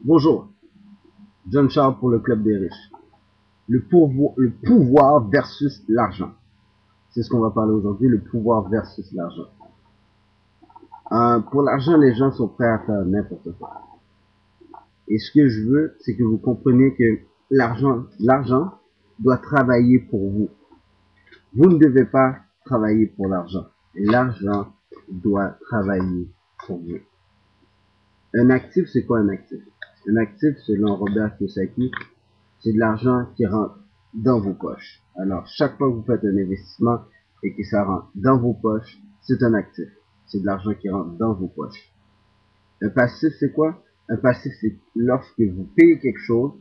Bonjour, John Charles pour le Club des riches. Le pouvoir versus l'argent. C'est ce qu'on va parler aujourd'hui, le pouvoir versus l'argent. Pour l'argent, les gens sont prêts à faire n'importe quoi. Et ce que je veux, c'est que vous compreniez que l'argent doit travailler pour vous. Vous ne devez pas travailler pour l'argent. L'argent doit travailler pour vous. Un actif, c'est quoi un actif? Un actif, selon Robert Kiyosaki, c'est de l'argent qui rentre dans vos poches. Alors, chaque fois que vous faites un investissement et que ça rentre dans vos poches, c'est un actif. C'est de l'argent qui rentre dans vos poches. Un passif, c'est quoi? Un passif, c'est lorsque vous payez quelque chose,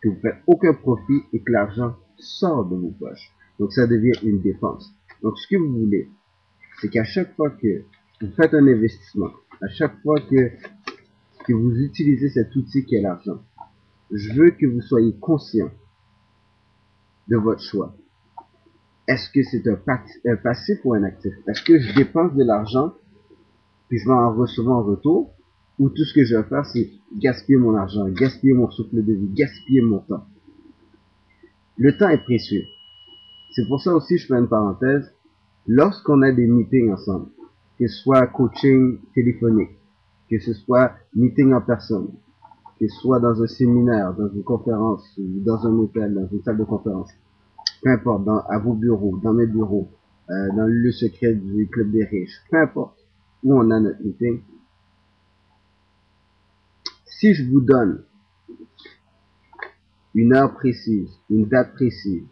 que vous faites aucun profit et que l'argent sort de vos poches. Donc, ça devient une dépense. Donc, ce que vous voulez, c'est qu'à chaque fois que vous faites un investissement, à chaque fois que vous utilisez cet outil qui est l'argent, je veux que vous soyez conscient de votre choix. Est-ce que c'est un passif ou un actif? Est-ce que je dépense de l'argent puis je vais en recevoir en retour? Ou tout ce que je vais faire, c'est gaspiller mon argent, gaspiller mon souffle de vie, gaspiller mon temps? Le temps est précieux. C'est pour ça aussi, je fais une parenthèse, lorsqu'on a des meetings ensemble, que ce soit coaching téléphonique, que ce soit meeting en personne, que ce soit dans un séminaire, dans une conférence, ou dans un hôtel, dans une salle de conférence, peu importe, à vos bureaux, dans mes bureaux, dans le secret du club des riches, peu importe où on a notre meeting, si je vous donne une heure précise, une date précise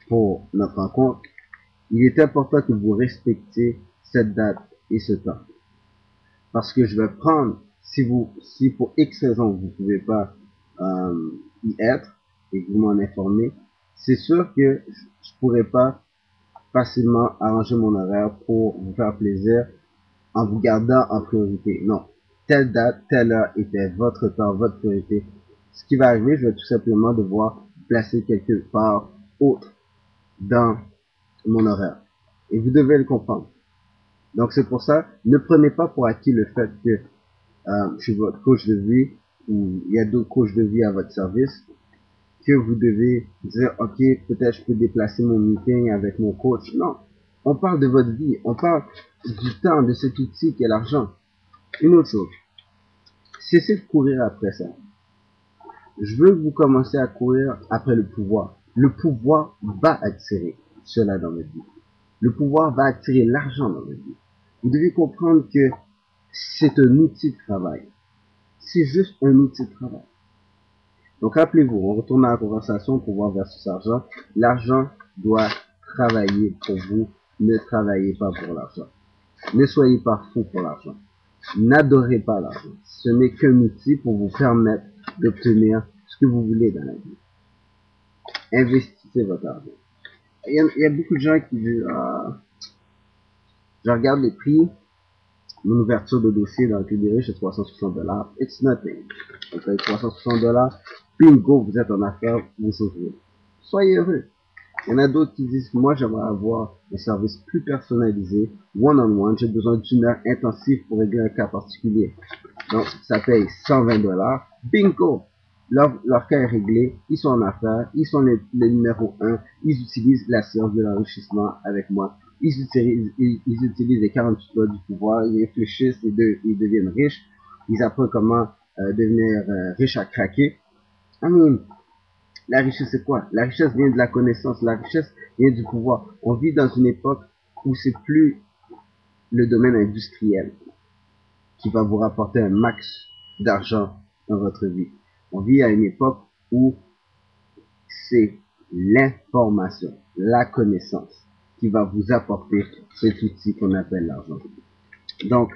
pour notre rencontre, il est important que vous respectiez cette date et ce temps. Parce que je vais prendre, si pour X raison vous ne pouvez pas y être et que vous m'en informez, c'est sûr que je ne pourrai pas facilement arranger mon horaire pour vous faire plaisir en vous gardant en priorité. Non. Telle date, telle heure était votre temps, votre priorité. Ce qui va arriver, je vais tout simplement devoir placer quelque part autre dans mon horaire. Et vous devez le comprendre. Donc c'est pour ça, ne prenez pas pour acquis le fait que je suis votre coach de vie ou il y a d'autres coachs de vie à votre service, que vous devez dire, ok, peut-être je peux déplacer mon meeting avec mon coach. Non, on parle de votre vie, on parle du temps, de cet outil qui est l'argent. Une autre chose, cessez de courir après ça. Je veux que vous commenciez à courir après le pouvoir. Le pouvoir va attirer cela dans votre vie. Le pouvoir va attirer l'argent dans votre vie. Vous devez comprendre que c'est un outil de travail. C'est juste un outil de travail. Donc rappelez-vous, on retourne à la conversation pouvoir versus argent. L'argent doit travailler pour vous. Ne travaillez pas pour l'argent. Ne soyez pas fou pour l'argent. N'adorez pas l'argent. Ce n'est qu'un outil pour vous permettre d'obtenir ce que vous voulez dans la vie. Investissez votre argent. Il y a beaucoup de gens qui disent, je regarde les prix, mon ouverture de dossier dans le Club des riches c'est $360. It's nothing. Donc avec $360, bingo, vous êtes en affaires, vous souffrez. Soyez heureux. Il y en a d'autres qui disent, moi j'aimerais avoir un service plus personnalisé, one-on-one, j'ai besoin d'une heure intensive pour régler un cas particulier. Donc ça paye $120. Bingo! Leur cas est réglé, ils sont en affaires, ils sont les numéro 1, ils utilisent la science de l'enrichissement avec moi. Ils utilisent les 48 lois du pouvoir, ils réfléchissent, ils deviennent riches, ils apprennent comment devenir riche à craquer. I mean, la richesse c'est quoi? La richesse vient de la connaissance, la richesse vient du pouvoir. On vit dans une époque où c'est plus le domaine industriel qui va vous rapporter un max d'argent dans votre vie. On vit à une époque où c'est l'information, la connaissance qui va vous apporter cet outil qu'on appelle l'argent. Donc,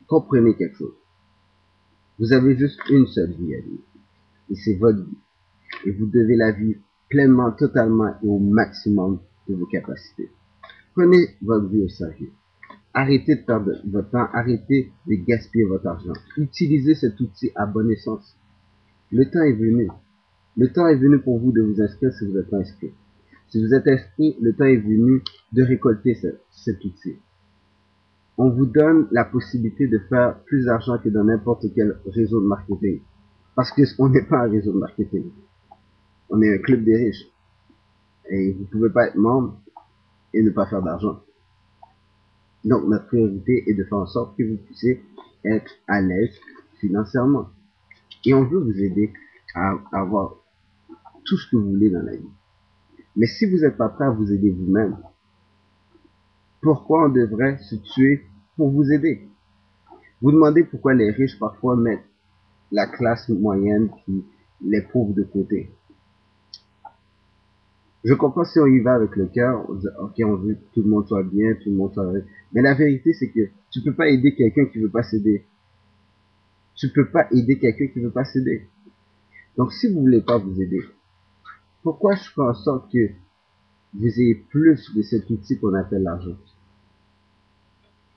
comprenez quelque chose. Vous avez juste une seule vie à vivre. Et c'est votre vie. Et vous devez la vivre pleinement, totalement et au maximum de vos capacités. Prenez votre vie au sérieux. Arrêtez de perdre votre temps, arrêtez de gaspiller votre argent. Utilisez cet outil à bon escient. Le temps est venu. Le temps est venu pour vous de vous inscrire si vous êtes pas inscrit. Si vous êtes inscrit, le temps est venu de récolter cet outil. on vous donne la possibilité de faire plus d'argent que dans n'importe quel réseau de marketing. Parce qu'on n'est pas un réseau de marketing. On est un club des riches. Et vous ne pouvez pas être membre et ne pas faire d'argent. Donc, notre priorité est de faire en sorte que vous puissiez être à l'aise financièrement. Et on veut vous aider à avoir tout ce que vous voulez dans la vie. Mais si vous n'êtes pas prêt à vous aider vous-même, pourquoi on devrait se tuer pour vous aider? Vous demandez pourquoi les riches parfois mettent la classe moyenne puis les pauvres de côté. Je comprends si on y va avec le cœur, ok, on veut que tout le monde soit bien, tout le monde soit heureux. Mais la vérité, c'est que tu peux pas aider quelqu'un qui veut pas s'aider. Tu peux pas aider quelqu'un qui veut pas s'aider. Donc, si vous voulez pas vous aider, pourquoi je fais en sorte que vous ayez plus de cet outil qu'on appelle l'argent?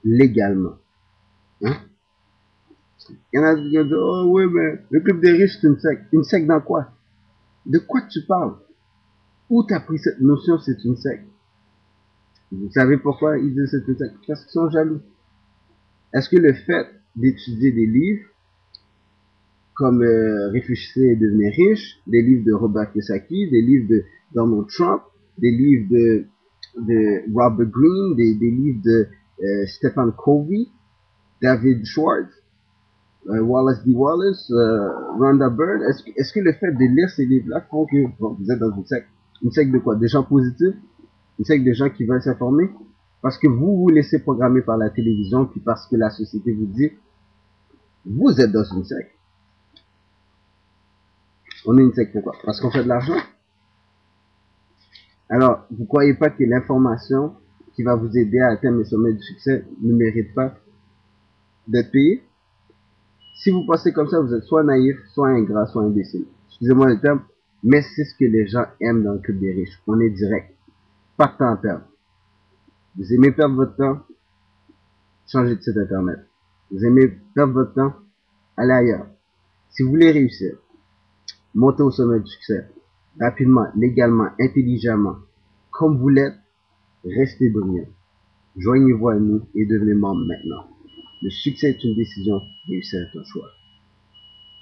Légalement. Hein? Il y en a qui disent, oh oui, mais le club des riches, c'est une secte. Une secte dans quoi? De quoi tu parles? Où t'as pris cette notion, c'est une secte? Vous savez pourquoi ils disent c'est une secte? Parce qu'ils sont jaloux. Est-ce que le fait d'étudier des livres comme Réfléchissez et devenez riche, des livres de Robert Kiyosaki, des livres de Donald Trump, des livres de Robert Greene, des livres de Stephen Covey, David Schwartz, Wallace D. Wallace, Rhonda Byrne, est-ce que le fait de lire ces livres-là font que bon, vous êtes dans une secte? Une secte de quoi? Des gens positifs? Une secte de gens qui veulent s'informer? Parce que vous vous laissez programmer par la télévision, puis parce que la société vous dit, vous êtes dans une secte. On est une secte pourquoi? Parce qu'on fait de l'argent. Alors, vous croyez pas que l'information qui va vous aider à atteindre les sommets du succès ne mérite pas d'être payée? Si vous pensez comme ça, vous êtes soit naïf, soit ingrat, soit imbécile. Excusez-moi le terme, mais c'est ce que les gens aiment dans le club des riches. On est direct. Pas de temps à perdre. Vous aimez perdre votre temps? Changez de site internet. Vous aimez perdre votre temps? Allez ailleurs. Si vous voulez réussir, montez au sommet du succès. Rapidement, légalement, intelligemment, comme vous l'êtes, restez brillant. Joignez-vous à nous et devenez membre maintenant. Le succès est une décision, réussir est un choix.